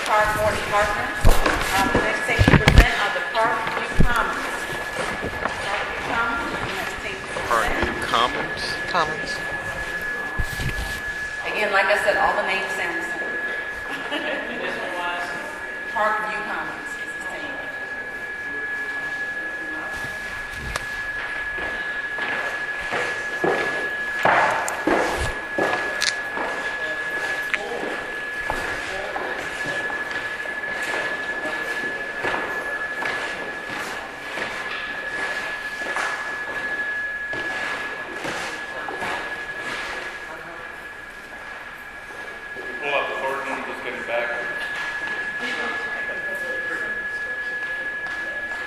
Park Board Partners. The next thing to present are the Parkview Commons. Parkview Commons, the next thing to present. Parkview Commons. Commons. Again, like I said, all the names sound the same. Parkview Commons is the same. Pull up the Thornton, just getting back.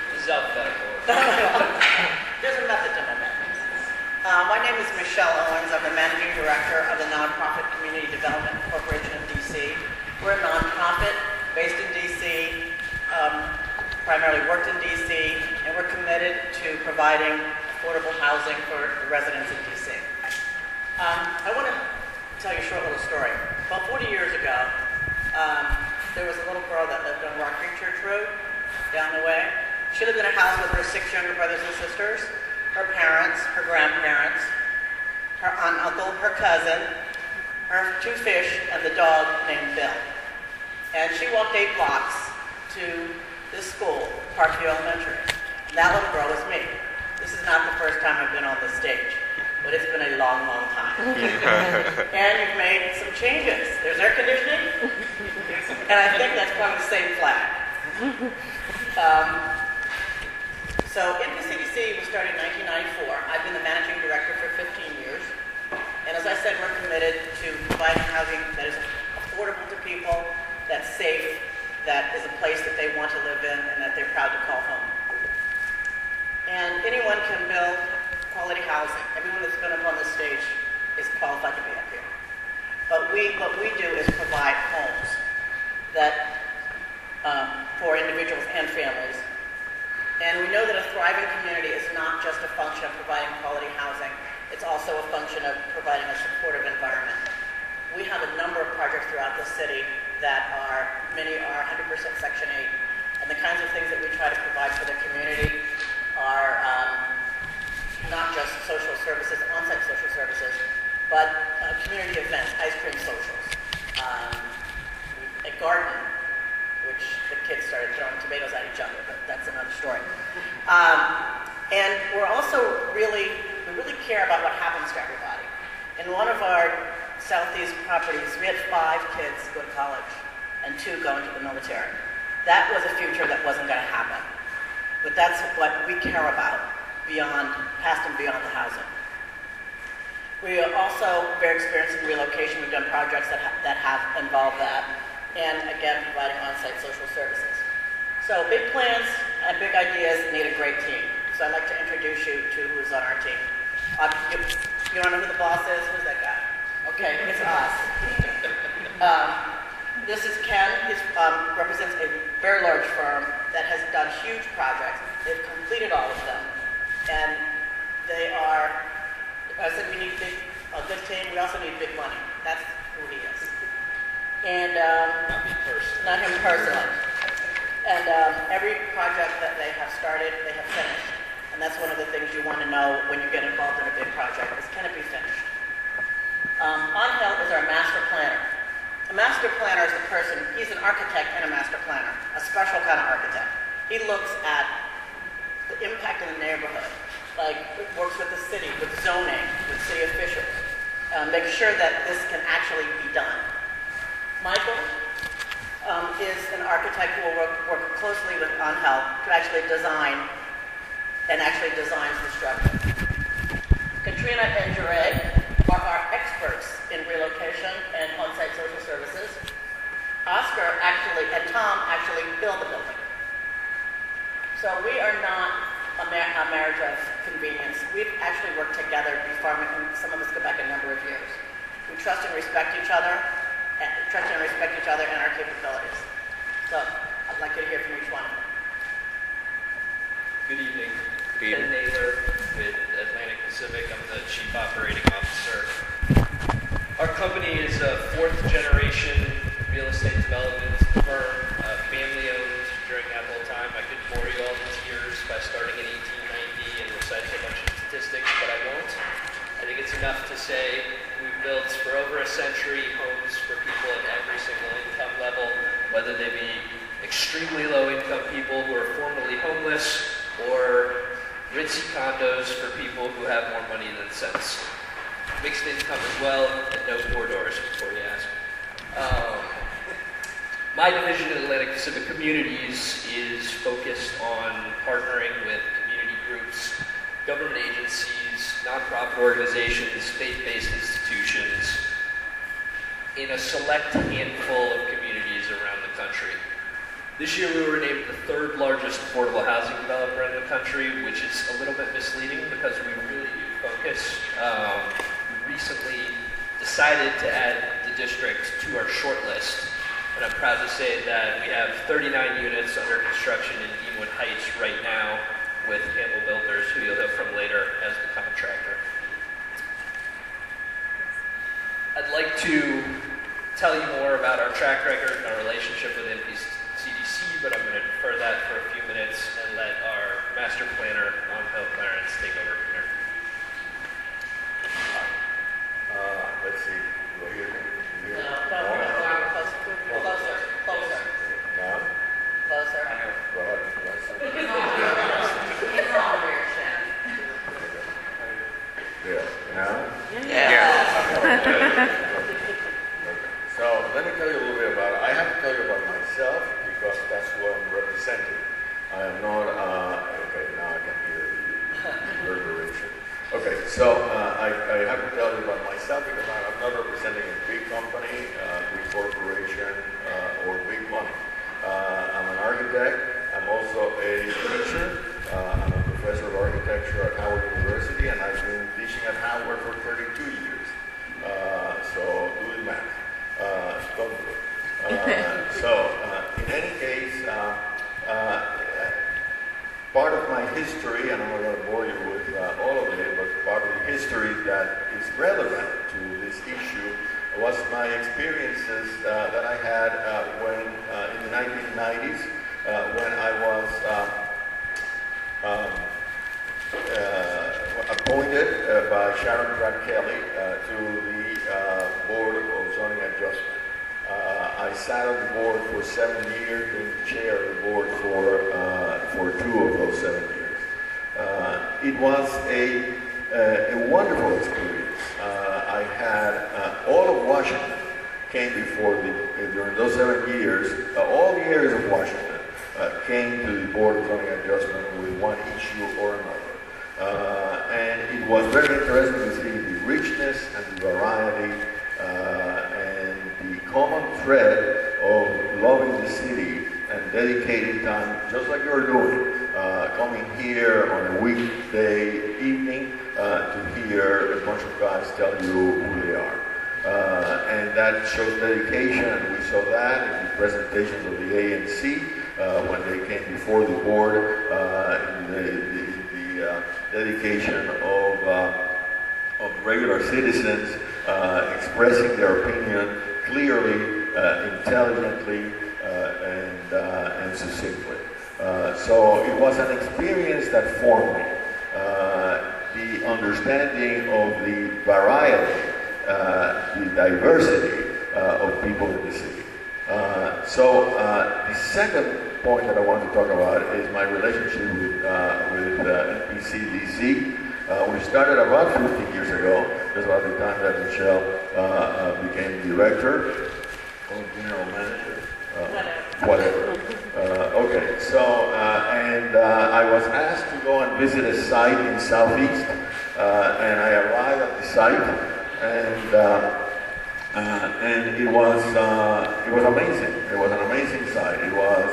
This is alphabetical. There's a method to my madness. My name is Michelle Owens. I'm the Managing Director of the Nonprofit Community Development Corporation of DC. We're a nonprofit based in DC, primarily worked in DC, and we're committed to providing affordable housing for the residents of DC. I want to tell you a short little story. About 40 years ago, there was a little girl that lived on Rock Creek Church Road down the way. She lived in a house with her 6 younger brothers and sisters, her parents, her grandparents, her aunt, uncle, her cousin, her 2 fish, and the dog named Bill. And she walked 8 blocks to this school, Parkview Elementary. And that little girl was me. This is not the first time I've been on this stage, but it's been a long, long time. And you've made some changes. There's air conditioning, and I think that's probably the same flag. So NPCDC was started in 1994. I've been the managing director for 15 years. And as I said, we're committed to providing housing that is affordable to people, that's safe, that is a place that they want to live in, and that they're proud to call home. And anyone can build quality housing. Everyone that's been up on this stage is qualified to be up here. But what we do is provide homes that for individuals and families. And we know that a thriving community is not just a function of providing quality housing, it's also a function of providing a supportive environment. We have a number of projects throughout the city that many are 100% Section 8. And the kinds of things that we try to provide for the community are not just social services, on-site social services, but community events, ice cream socials, a garden, which the kids started throwing tomatoes at each other, but that's another story. And we really care about what happens to everybody. In one of our Southeast properties, we had 5 kids go to college and 2 go into the military. That was a future that wasn't going to happen. But that's what we care about past and beyond the housing. We are also very experienced in relocation. We've done projects that have involved that. And again, providing on-site social services. So big plans and big ideas need a great team. So I'd like to introduce you to who's on our team. You want to know who the boss is? Who's that guy? Okay, it's us. This is Ken. He represents a very large firm that has done huge projects. They've completed all of them. And they are, I said we need a good team. We also need big money. That's who he is. And Not me personally. not him personally. And every project that they have started, they have finished. And that's one of the things you want to know when you get involved in a big project is, can it be finished? Angel is our master planner. A master planner is the person, he's an architect and a master planner, a special kind of architect. He looks at the impact in the neighborhood, like works with the city, with zoning, with city officials, make sure that this can actually be done. Michael is an architect who will work closely with Angel to actually design, and actually designs the structure. Katrina and Jure are our experts in relocation and on-site social services. Oscar and Tom actually build the building. So we are not a marriage of convenience. We've actually worked together before, and some of us go back a number of years. We trust and respect each other, and our capabilities. So I'd like you to hear from each one of them. Good evening. Good evening. Ken Naylor with Atlantic Pacific. I'm the Chief Operating Officer. Our company is a 4th generation real estate development firm say we've built for over a century homes for people at every single income level, whether they be extremely low-income people who are formerly homeless or ritzy condos for people who have more money than sense. Mixed income as well, and no four doors before you ask. My division of Atlantic Pacific Communities is focused on partnering with community groups, government agencies, nonprofit organizations, faith-based institutions in a select handful of communities around the country. This year we were named the third largest affordable housing developer in the country, which is a little bit misleading because we really do focus. We recently decided to add the district to our short list, and I'm proud to say that we have 39 units under construction in Deanwood Heights right now with Campbell Builders, who you'll hear from later as the contractor. I'd like to tell you more about our track record and our relationship with NPCDC, but I'm going to defer that for a few minutes and let our master planner, Angel Clarence, take over from here. Let's see. Do I hear me? No, closer. Now? Closer. Go ahead. Yes. He's all there, Shannon. There. Now? Yeah. So let me tell you a little bit about it. I have to tell you about myself because that's who I'm representing. I am not, okay, now I can hear the reverberation. Okay, so I have to tell you about myself because I'm not representing a big company, big corporation, or big money. I'm an architect. I'm also a teacher. I'm a professor of architecture at Howard University, and I've been teaching at Howard for 32 years. So do the math. Don't do it. So in any case, part of my history, and I'm not going to bore you with all of it, but part of the history that is relevant to this issue was my experiences that I had when, in the 1990s, when I was appointed by Sharon Pratt Kelly to the Board of Zoning Adjustment. I sat on the board for 7 years, being the chair of the board for 2 of those 7 years. It was a wonderful experience. I had all of Washington came before during those 7 years. All the areas of Washington came to the Board of Zoning Adjustment with one issue or another. And it was very interesting to see the richness and the variety and the common thread of loving the city and dedicating time, just like you're doing, coming here on a weekday evening to hear a bunch of guys tell you who they are. And that shows dedication, and we saw that in the presentations of the ANC when they came before the board, the dedication of regular citizens expressing their opinion clearly, intelligently, and succinctly. So it was an experience that formed me. The understanding of the variety, the diversity of people in the city. So the second point that I want to talk about is my relationship with NPCDC. We started about 15 years ago, just about the time that Michelle became director or general manager. Whatever. Okay, so, and I was asked to go and visit a site in Southeast, and I arrived at the site, and it was amazing. It was an amazing site. It was,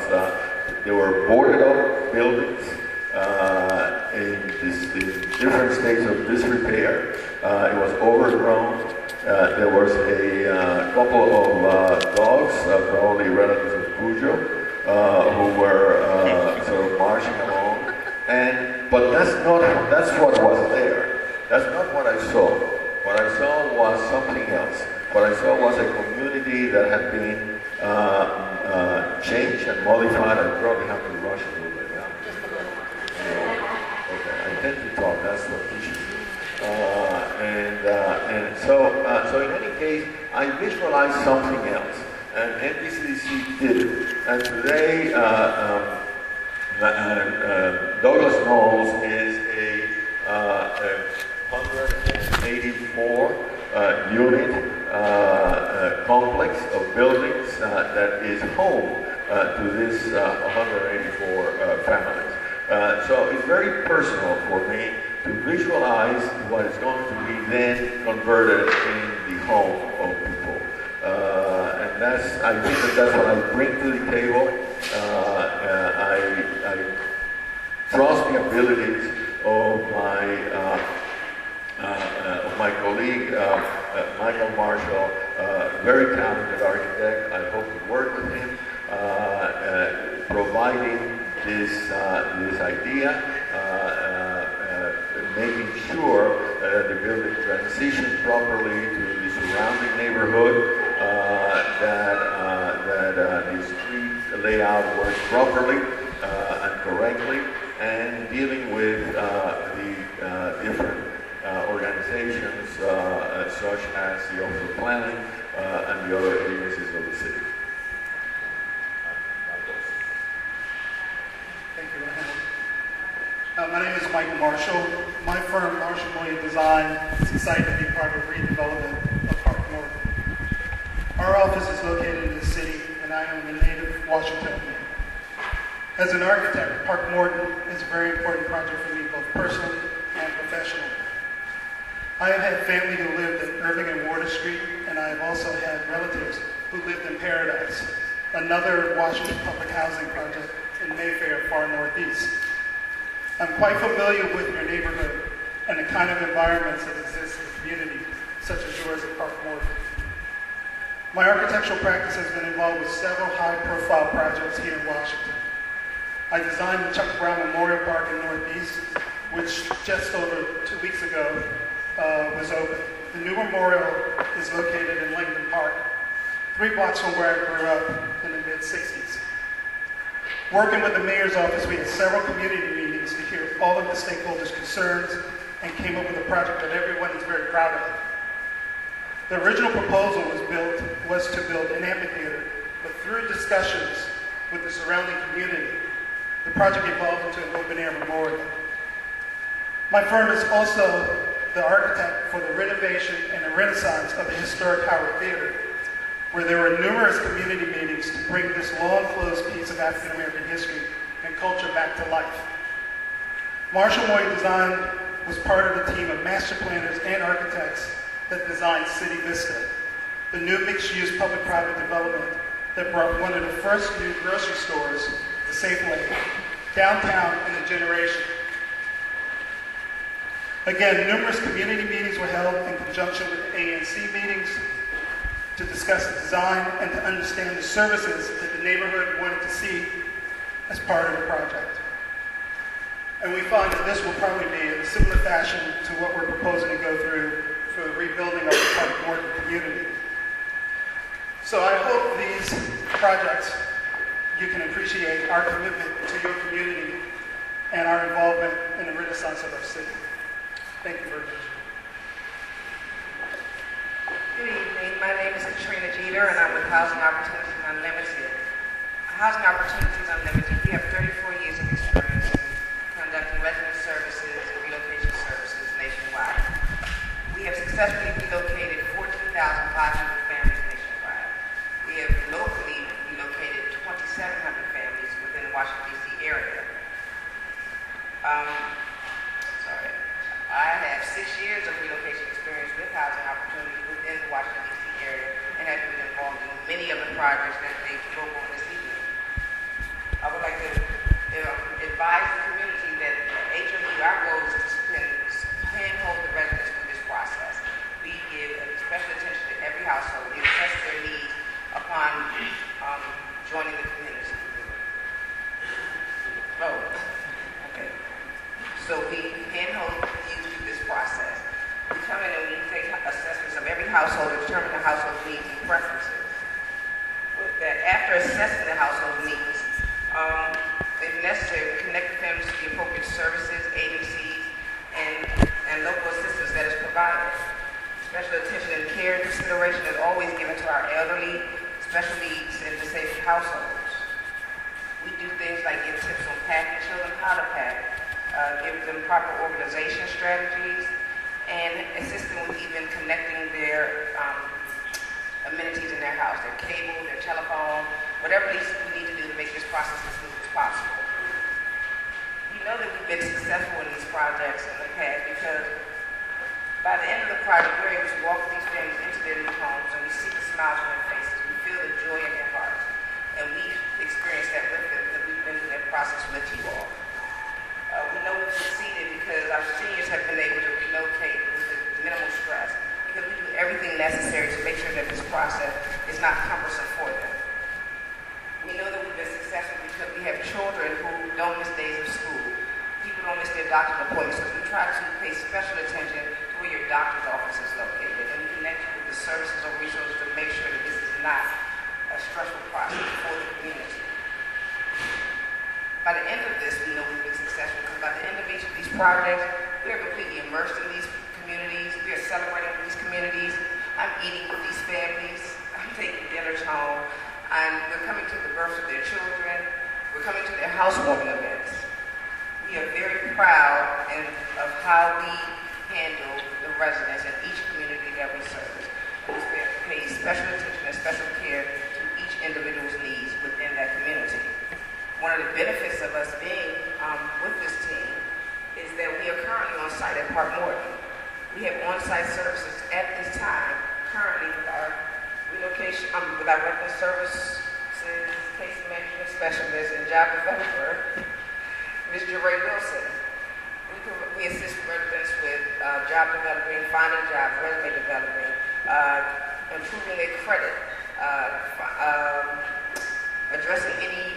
there were boarded up buildings in different states of disrepair. It was overgrown. There was a couple of dogs, probably relatives of Cujo, who were sort of marching along. But that's what was there. That's not what I saw. What I saw was something else. What I saw was a community that had been changed and modified. I probably have to rush a little bit now. Okay, I tend to talk. That's what teachers do. and so in any case, I visualized something else, and NBCC did it. And today, Douglas Knolls is a 184 unit complex of buildings that is home to this 184 families. So it's very personal for me to visualize what is going to be then converted in the home of people. And I think that's what I bring to the table. I trust the abilities of my colleague, Michael Marshall, very talented architect. I hope to work with him, providing this idea, making sure the building transitions properly to the surrounding neighborhood, that the street layout works properly and correctly, and dealing with the different organizations such as the Office of Planning and the other agencies of the city. Thank you, Rahel. My name is Michael Marshall. My firm, Marshall Moya Design, is excited to be part of redevelopment of Park North. Our office is located in the city, and I am a native Washingtonian. As an architect, Park Morton is a very important project for me, both personally and professionally. I have had family who lived at Irving and Water Street, and I have also had relatives who lived in Paradise, another Washington public housing project in Mayfair, far northeast. I'm quite familiar with your neighborhood and the kind of environments that exist in the community, such as yours at Park Morton. My architectural practice has been involved with several high-profile projects here in Washington. I designed the Chuck Brown Memorial Park in Northeast, which just over 2 weeks ago was open. The new memorial is located in Langdon Park, 3 blocks from where I grew up in the mid-'60s. Working with the mayor's office, we had several community meetings to hear all of the stakeholders' concerns and came up with a project that everyone is very proud of. The original proposal was to build an amphitheater, but through discussions with the surrounding community, the project evolved into an open-air memorial. My firm is also the architect for the renovation and the renaissance of the historic Howard Theater, where there were numerous community meetings to bring this long-closed piece of African-American history and culture back to life. Marshall Moya Design was part of the team of master planners and architects that designed City Vista, the new mixed-use public-private development that brought one of the first new grocery stores, the Safeway, downtown in a generation. Again, numerous community meetings were held in conjunction with the ANC meetings to discuss the design and to understand the services that the neighborhood wanted to see as part of the project. And we find that this will probably be in a similar fashion to what we're proposing to go through for the rebuilding of the Park Morton community. So I hope these projects, you can appreciate our commitment to your community and our involvement in the renaissance of our city. Thank you very much. Good evening. My name is Katrina Jeter, and I'm with Housing Opportunities Unlimited. Housing Opportunities Unlimited, we have 34 years of experience in conducting resident services and relocation services nationwide. We have successfully relocated 14,500 families nationwide. We have locally relocated 2,700 families within the Washington, D.C. area. I have 6 years of relocation experience with Housing Opportunities within the Washington, D.C. area and have been involved in many of the projects that they spoke on this evening. I would like to advise the community that HOU, our goal is to handhold the residents through this process. We give special attention to every household. We assess their needs upon joining the community. Oh, okay. So we handhold you through this process. We come in and we take assessments of every household to determine the household needs and preferences. With that, after assessing the household needs, if necessary, we connect the families to the appropriate services, agencies, and local assistance that is provided. Special attention and care and consideration is always given to our elderly, special needs, and disabled households. We do things like give tips on packing children how to pack, give them proper organization strategies, and assist them with even connecting their amenities in their house, their cable, their telephone, whatever we need to do to make this process as smooth as possible. We know that we've been successful in these projects in the past because by the end of the project, we're able to walk these families into their new homes and we see the smiles on their faces, we feel the joy in their hearts, and we've experienced that with them because we've been through that process with you all. We know we've succeeded because our seniors have been able to relocate with minimal stress because we do everything necessary to make sure that this process is not cumbersome for them. We know that we've been successful because we have children who don't miss days of school. People don't miss their doctor's appointments because we try to pay special attention to where your doctor's office is located and we connect you with the services or resources to make sure that this is not a stressful process for the community. By the end of this, we know we've been successful because by the end of each of these projects, we are completely immersed in these communities. We are celebrating with these communities. I'm eating with these families. I'm taking dinners home. We're coming to the births of their children. We're coming to their housewarming events. We are very proud of how we handle the residents in each community that we serve. And we pay special attention and special care to each individual's needs within that community. One of the benefits of us being with this team is that we are currently on site at Park Morton. We have on-site services at this time, currently with our relocation, with our resident services, case management specialist, and job developer, Ms. Jeray Wilson. We assist residents with job developing, finding jobs, resume developing, improving their credit, addressing any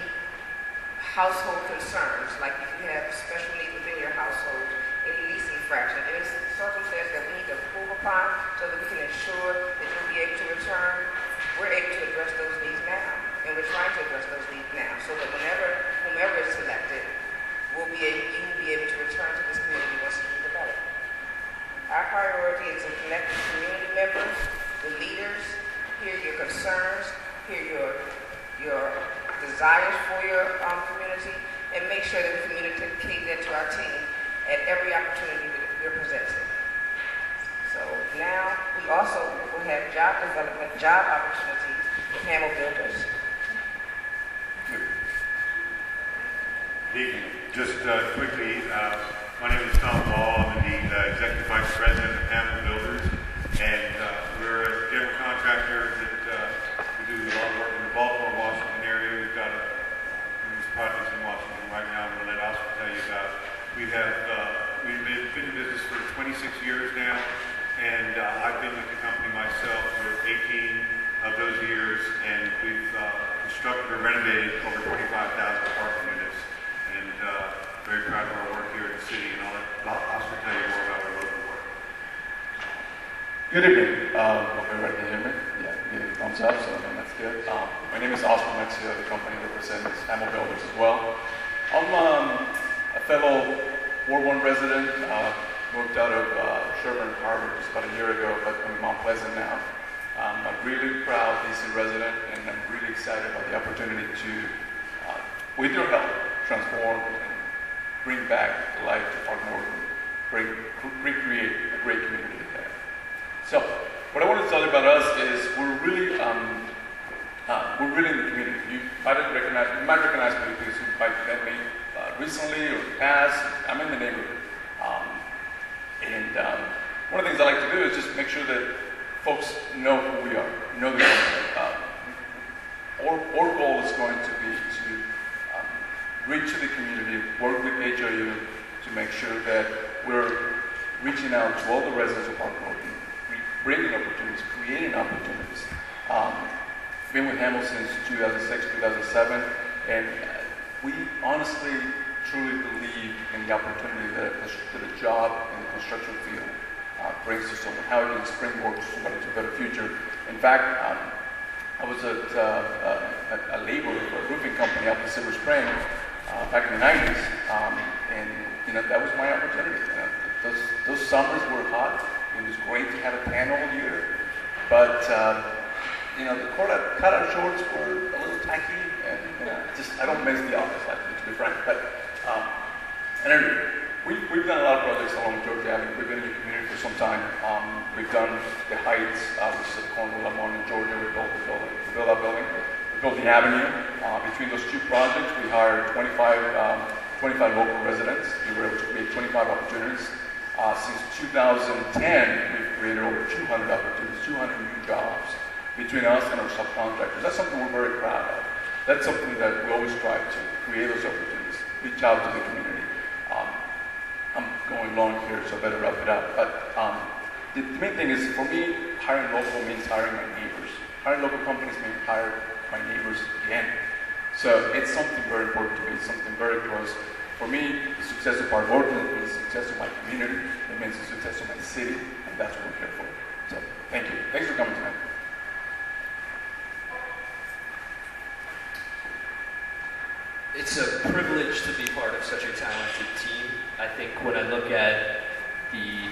household concerns, like if you have special needs within your household, any lease infraction, any circumstance that we need to improve upon so that we can ensure that you'll be able to return, we're able to address those needs now. And we're trying to address those needs now so that whomever is selected, you will be able to return to this community once it's developed. Our priority is to connect with community members, the leaders, hear your concerns, hear your desires for your community, and make sure that we communicate that to our team at every opportunity that we're presented. So now we also will have job development, job opportunities with Hamel Builders. Good evening. Just quickly, my name is Tom Ball. I'm the Executive Vice President of Hamel Builders, and we're a general contractor that we do a lot of work in the Baltimore, Washington area. We've got numerous projects in Washington right now. I'm going to let Oscar tell you about. We've been in business for 26 years now, and I've been with the company myself for 18 of those years, and we've constructed or renovated over 25,000 apartment units. And very proud of our work here in the city, and I'll let Oscar tell you more about our local work. Good evening. Hope everybody can hear me. Yeah, give it a thumbs up, so that's good. My name is Oscar Mexia. The company represents Hamel Builders as well. I'm a fellow Ward 1 resident. Moved out of Sherman Harbor just about a year ago, but I'm in Mount Pleasant now. I'm a really proud DC resident, and I'm really excited about the opportunity to, with your help, transform and bring back life to Park Morton, recreate a great community there. So, what I want to tell you about us is we're really in the community. You might recognize me because you might have met me recently or in the past. I'm in the neighborhood. One of the things I like to do is just make sure that folks know who we are, know the company. Our goal is going to be to reach to the community, work with HOU to make sure that we're reaching out to all the residents of Park Morton, bringing opportunities, creating opportunities. Been with Hamel since 2006, 2007, and we honestly, truly believe in the opportunity that a job in the construction field brings to someone, how it can springboard to somebody to a better future. In fact, I was at a laborer for a roofing company out in Silver Spring back in the 90s, and that was my opportunity. Those summers were hot. was great to have a panel here, but you know, the cutout shorts were a little tacky, and I don't miss the office, actually, to be frank. But anyway, we've done a lot of projects along Georgia Avenue. We've been in the community for some time. We've done the Heights, which is at the corner of Lamont in Georgia. We built the building. We built that building. We built the Avenue. Between those two projects, we hired 25 local residents. We were able to create 25 opportunities. Since 2010, we've created over 200 opportunities, 200 new jobs between us and our subcontractors. That's something we're very proud of. That's something that we always strive to, create those opportunities, reach out to the community. I'm going long here, so I better wrap it up. But the main thing is, for me, hiring local means hiring my neighbors. Hiring local companies means hiring my neighbors again. So it's something very important to me, it's something very close. For me, the success of our ordinance means the success of my community, it means the success of my city, and that's what we're here for. So, thank you. Thanks for coming tonight. It's a privilege to be part of such a talented team. I think when I look at the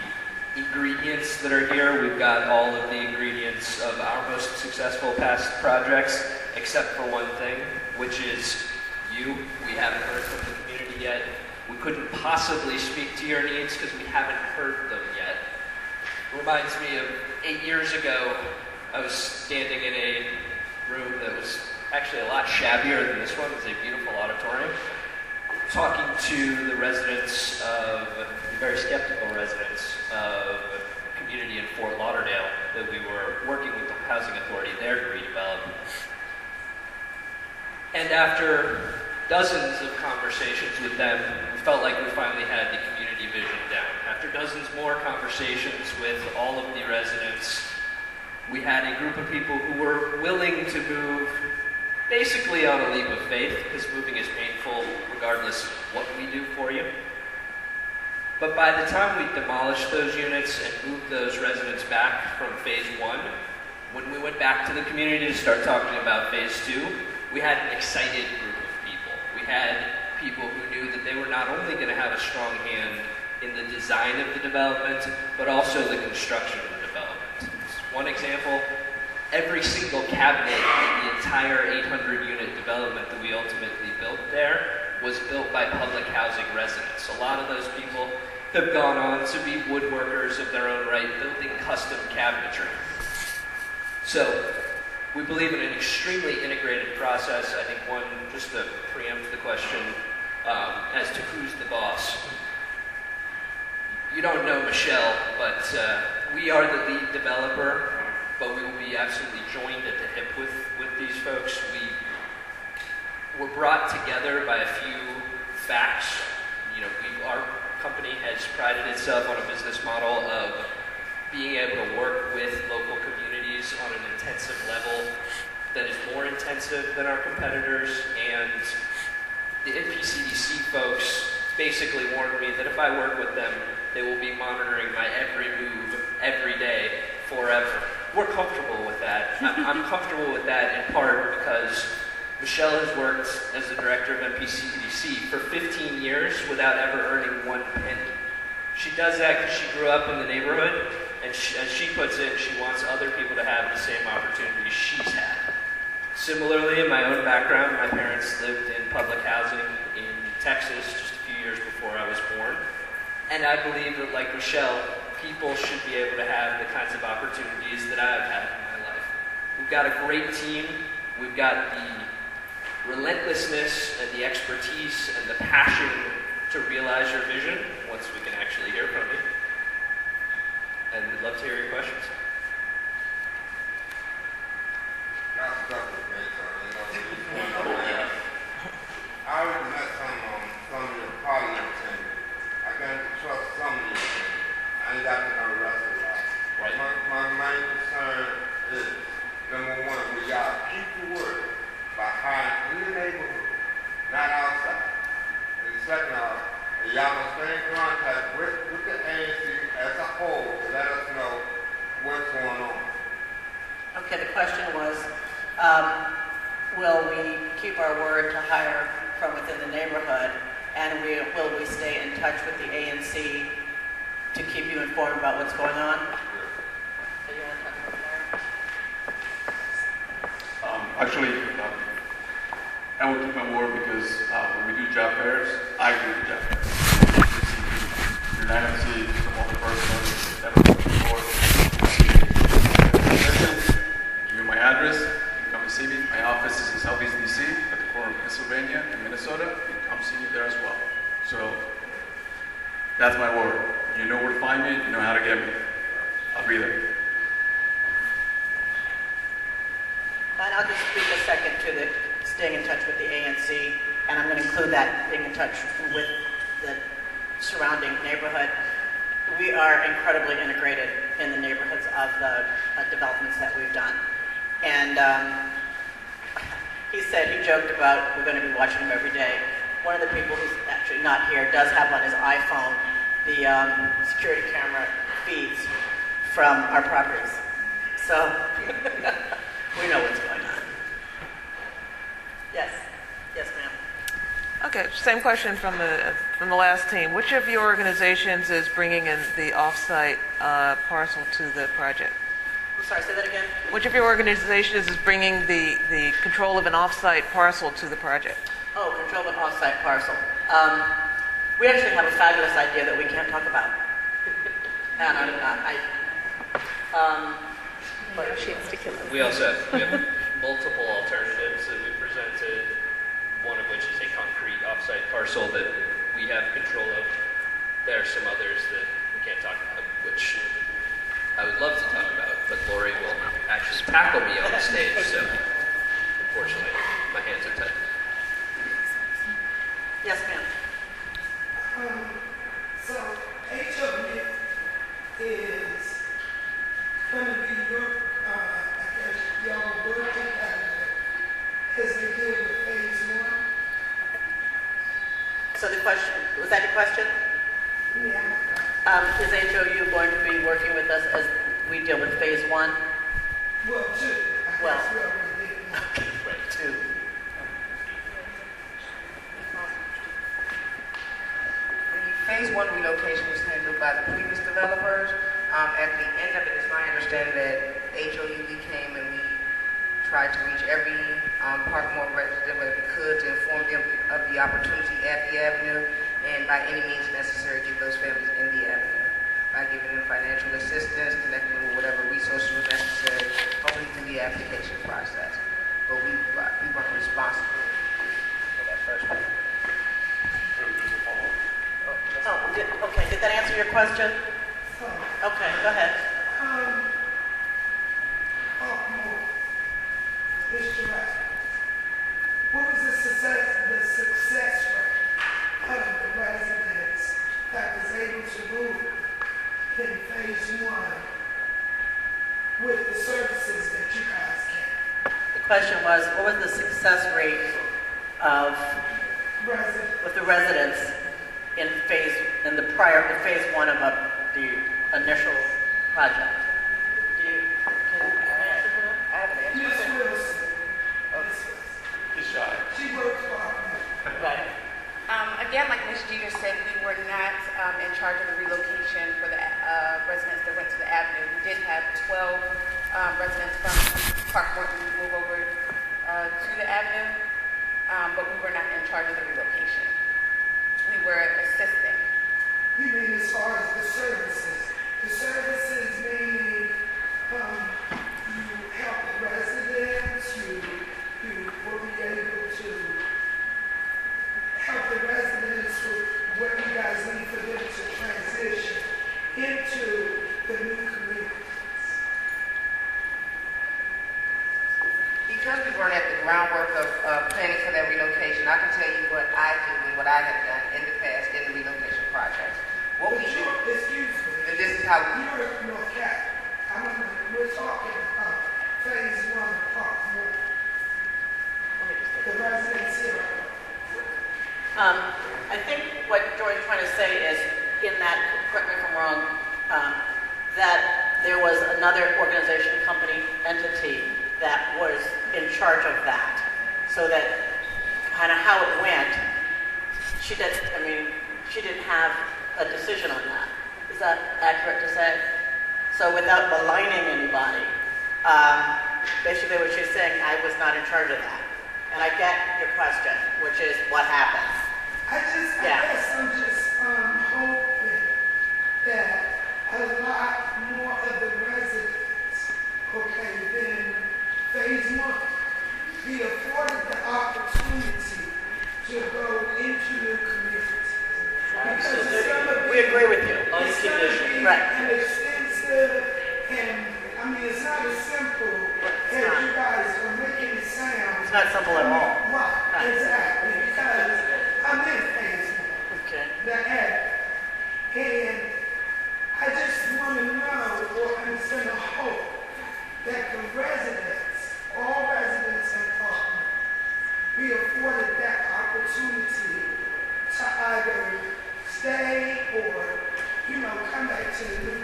ingredients that are here, we've got all of the ingredients of our most successful past projects, except for one thing, which is you. We haven't heard from the community yet. We couldn't possibly speak to your needs because we haven't heard them yet. It reminds me of 8 years ago, I was standing in a room that was actually a lot shabbier than this one. It was a beautiful auditorium, talking to the residents of, the very skeptical residents of a community in Fort Lauderdale that we were working with the Housing Authority there to redevelop. And after dozens of conversations with them, we felt like we finally had the community vision down. After dozens more conversations with all of the residents, we had a group of people who were willing to move basically on a leap of faith, because moving is painful regardless of what we do for you. But by the time we demolished those units and moved those residents back from phase 1, when we went back to the community to start talking about phase 2, we had an excited group of people. We had people who knew that they were not only going to have a strong hand in the design of the development, but also the construction of the development. One example, every single cabinet in the entire 800-unit development that we ultimately built there was built by public housing residents. A lot of those people have gone on to be woodworkers of their own right, building custom cabinetry. So, we believe in an extremely integrated process. I think one, just to preempt the question as to who's the boss. You don't know Michelle, but we are the lead developer, but we will be absolutely joined at the hip with these folks. We were brought together by a few facts. You know, our company has prided itself on a business model of being able to work with local communities on an intensive level that is more intensive than our competitors, and the NPCDC folks basically warned me that if I work with them, they will be monitoring my every move, every day, forever. We're comfortable with that. I'm comfortable with that in part because Michelle has worked as the director of NPCDC for 15 years without ever earning one penny. She does that because she grew up in the neighborhood, and as she puts it, she wants other people to have the same opportunities she's had. Similarly, in my own background, my parents lived in public housing in Texas just a few years before I was born. And I believe that, like Michelle, people should be able to have the kinds of opportunities that I've had in my life. We've got a great team. We've got the relentlessness and the expertise and the passion to realize your vision once we can actually hear from you. And we'd love to hear your questions. I already met some of your parliament attendants. I got to trust some of your attendants. I ain't got to know the rest of the lot. Right. My main concern is, number one, we got keep the work by hiring in the neighborhood, not outside. And the second off, y'all must stay in contact with the ANC as a whole to let us know what's going on. Okay, the question was, will we keep our word to hire from within the neighborhood, and will we stay in touch with the ANC to keep you informed about what's going on? Actually, I will keep my word because when we do job fairs, I do the job fairs. You're not going to see some other person that was before. Give you my address. You can come and see me. My office is in Southeast DC at the corner of Pennsylvania and Minnesota. You can come see me there as well. So that's my word. You know where to find me. You know how to get me. I'll be there. And I'll just speak a second to the staying in touch with the ANC, and I'm going to include that being in touch with the surrounding neighborhood. We are incredibly integrated in the neighborhoods of the developments that we've done. And he joked about we're going to be watching him every day. One of the people who's actually not here does have on his iPhone the security camera feeds from our properties. So we know what's going on. Yes. Yes, ma'am. Okay, same question from the last team. Which of your organizations is bringing in the off-site parcel to the project? I'm sorry, say that again? Which of your organizations is bringing the control of an off-site parcel to the project? Oh, control of an off-site parcel. We actually have a fabulous idea that we can't talk about. We also have multiple alternatives that we presented, one of which is a concrete off-site parcel that we have control of. There are some others that we can't talk about, which I would love to talk about, but Lori will actually tackle me on the stage, so unfortunately, my hands are tied. Yes, ma'am. So HOU is going to be your, I guess, y'all working at it as they did with phase one? So the question, was that your question? Yeah. Is HOU going to be working with us as we deal with phase one? Well, two. Well, we already did. right, two. The phase one relocation was handled by the previous developers. At the end of it, it's my understanding that HOU came and we tried to reach every Parkmore resident that we could to inform them of the opportunity at the avenue and by any means necessary get those families in the avenue by giving them financial assistance, connecting them with whatever resources were necessary, hopefully through the application process. But we weren't responsible for that first one. Okay, did that answer your question? Okay, go ahead. Parkmore, Mr. Wright, what was the success rate of the residents that was able to move in phase one with the services that you guys get? The question was, what was the success rate of with the residents in phase one of the initial project? Can you answer that? I have an answer. Miss Wilson. He's shy. She works for Parkmore. Right. Again, like Ms. Jeter said, we were not in charge of the relocation for the residents that went to the avenue. We did have 12 residents from Parkmore move over to the avenue, but we were not in charge of the relocation. We were assisting. You mean as far as the services? The services meaning you help the residents, you will be able to help the residents with what you guys need for them to transition into the new communities. Because we weren't at the groundwork of planning for that relocation, I can tell you what I do and what I have done in the past in the relocation projects. What we do, Excuse me. and this is how we You're in North Cap. We're talking about phase one of Parkmore. The residents here. I think what Joy's trying to say is, in that, correct me if I'm wrong, that there was another organization, company, entity that was in charge of that, so that kind of how it went, she didn't have a decision on that. Is that accurate to say? So without maligning anybody, basically what she's saying, I was not in charge of that. And I get your question, which is what happens. I Yeah. guess I'm just hoping that a lot more of the residents, okay, than phase one, be afforded the opportunity to go into the community. Because it's gonna We agree with you. It's gonna be Right. an extensive, and I mean, it's not as simple as not. you guys are making it sound. It's not simple at all. Right, Right. exactly, because I'm in phase one, Okay. the ag. And I just want to know, or I'm going to hope, that the residents, all residents in Parkland, be afforded that opportunity to either stay or, come back to the new.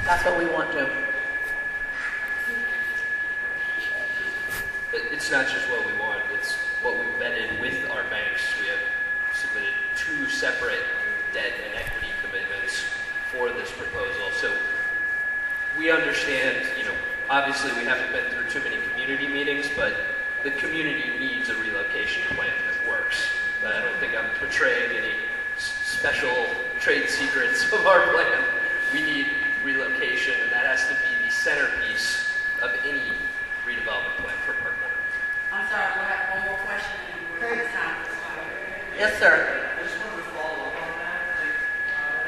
That's what we want to. But it's not just what we want, it's what we vetted with our banks. We have submitted 2 separate debt and equity commitments for this proposal. So we understand, obviously we haven't been through too many community meetings, but the community needs a relocation plan that works. I don't think I'm portraying any special trade secrets of our plan. We need relocation, and that has to be the centerpiece of any redevelopment plan for Park North. I'm sorry, we'll have one more question and we're out of time. Yes, sir. I just wanted to follow up on that. I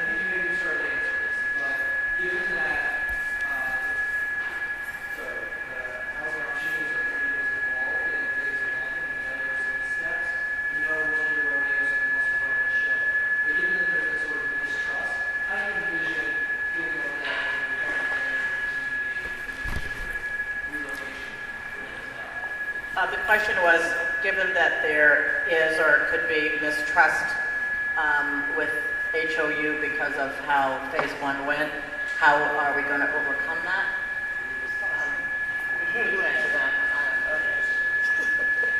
think you maybe started to answer this, but given that, housing opportunities are pretty involved in phase one and the other steps, one of your rodeos and also part of the show. But given that there's this sort of mistrust, how do you envision dealing with that and preparing for relocation? The question was, given that there is or could be mistrust with HOU because of how phase one went, how are we going to overcome that? You answer that.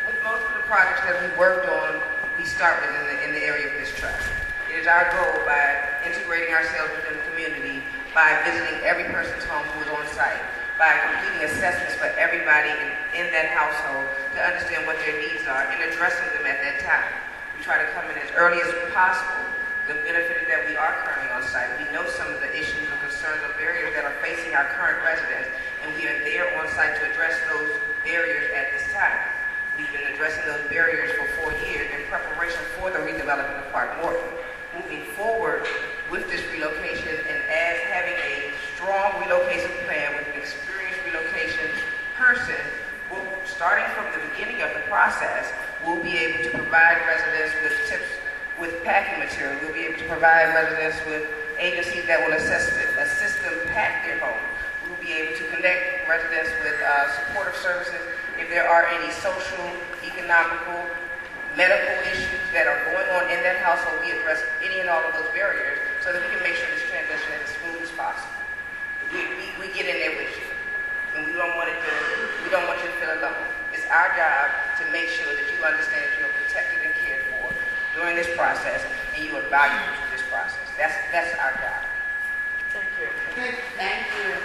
With most of the projects that we worked on, we start with in the area of mistrust. It is our goal by integrating ourselves within the community, by visiting every person's home who is on site, by completing assessments for everybody in that household to understand what their needs are and addressing them at that time. We try to come in as early as possible. The benefit is that we are currently on site. We know some of the issues and concerns or barriers that are facing our current residents, and we are there on site to address those barriers at this time. We've been addressing those barriers for 4 years in preparation for the redevelopment of Park Morton. Moving forward with this relocation and as having a strong relocation plan with an experienced relocation person, starting from the beginning of the process, we'll be able to provide residents with tips, with packing material. We'll be able to provide residents with agencies that will assist them pack their home. We'll be able to connect residents with supportive services. If there are any social, economical, medical issues that are going on in that household, we address any and all of those barriers so that we can make sure this transition is as smooth as possible. We get in there with you, and we don't want you to feel alone. It's our job to make sure that you understand that you're protected and cared for during this process, and you are valuable to this process. That's our job. Thank you. Thank you.